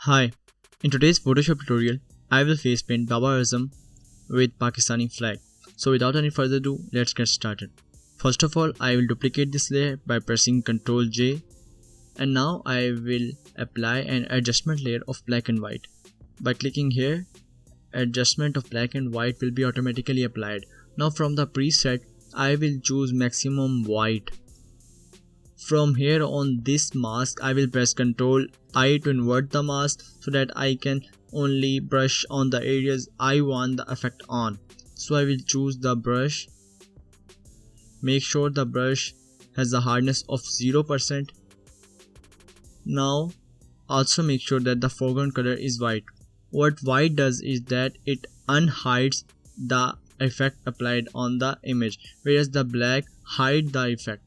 Hi, in today's Photoshop tutorial, I will face paint Baba Azam with Pakistani flag. So without any further ado, let's get started. First of all, I will duplicate this layer by pressing Ctrl J, and now I will apply an adjustment layer of black and white. By clicking here, adjustment of black and white will be automatically applied. Now from the preset, I will choose maximum white. From here on this mask, I will press Ctrl I to invert the mask so that I can only brush on the areas I want the effect on. So I will choose the brush. Make sure the brush has a hardness of 0%. Now also make sure that the foreground color is white. What white does is that it unhides the effect applied on the image, whereas the black hides the effect.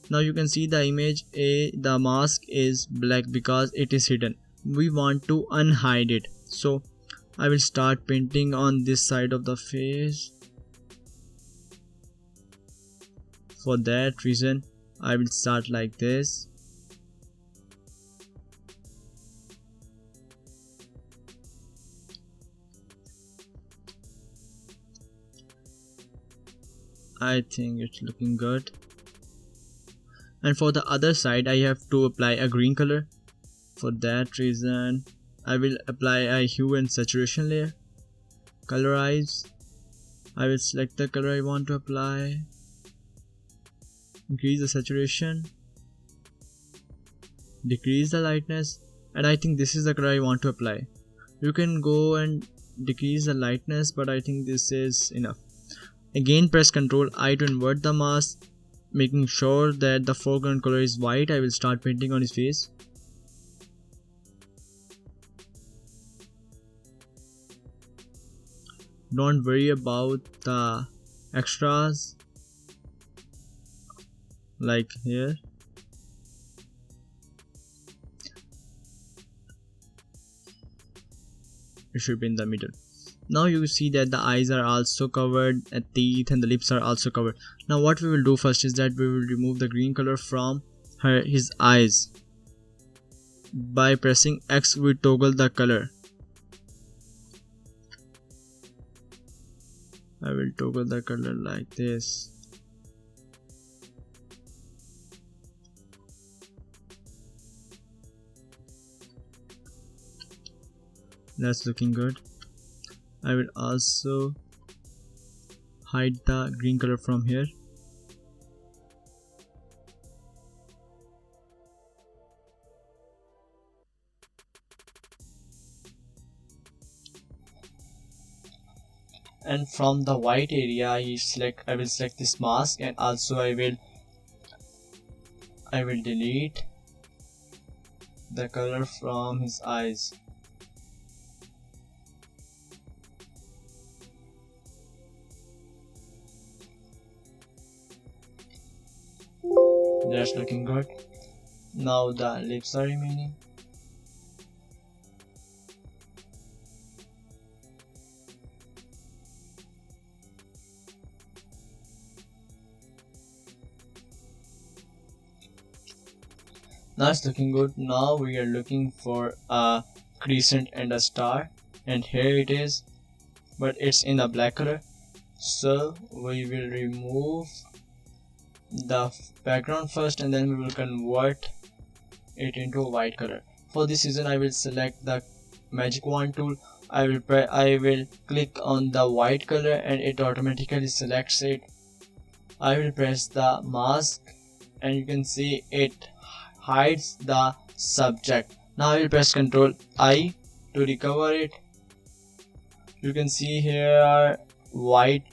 Now you can see the image, the mask is black because it is hidden. We want to unhide it. So I will start painting on this side of the face. For that reason, I will start like this. I think it's looking good. And for the other side, I have to apply a green color. For that reason, I will apply a hue and saturation layer. Colorize. I will select the color I want to apply. Increase the saturation. Decrease the lightness. And I think this is the color I want to apply. You can go and decrease the lightness, but I think this is enough. Again, press Ctrl I to invert the mask. Making sure that the foreground color is white, I will start painting on his face. Don't worry about the extras like here. It should be in the middle. Now you see that the eyes are also covered, the teeth and the lips are also covered. Now what we will do first is that we will remove the green color from his eyes. By pressing X, we toggle the color. I will toggle the color like this. That's looking good. I will also hide the green color from here. And from the white area, I will select this mask, and also I will delete the color from his eyes. That's looking good. Now the lips are remaining. Now it's looking good. Now we are looking for a crescent and a star, and here it is, but it's in a black color. So we will remove the background first, and then we will convert it into a white color. For this reason, I will select the magic wand tool. I will click on the white color and it automatically selects it. I will press the mask and you can see it hides the subject. Now I will press Ctrl I to recover it. You can see here are white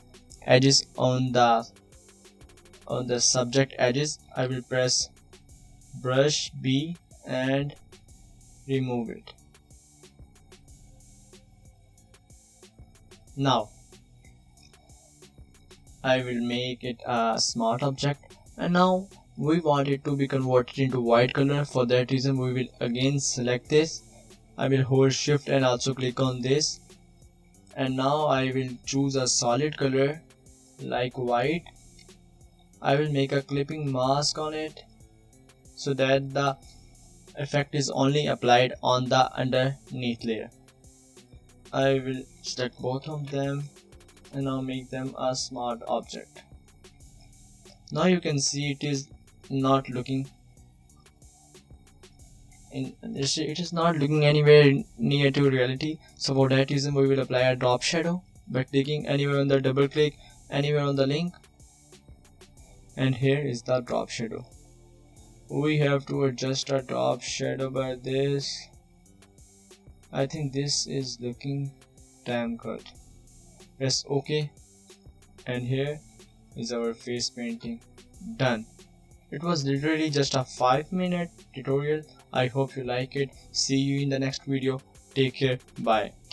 edges on the subject edges. I will press brush B and remove it. Now I will make it a smart object, and now we want it to be converted into white color. For that reason, we will again select this. I will hold shift and also click on this, and now I will choose a solid color like white. I will make a clipping mask on it so that the effect is only applied on the underneath layer. I will select both of them and now make them a smart object. Now you can see it is not looking anywhere near to reality. So for that reason we will apply a drop shadow by clicking anywhere on the double click, anywhere on the link, and here is the drop shadow. We have to adjust our drop shadow by this. I think this is looking damn good. Press OK, and here is our face painting done. It was literally just a 5-minute tutorial. I hope you like it. See you in the next video. Take care. Bye.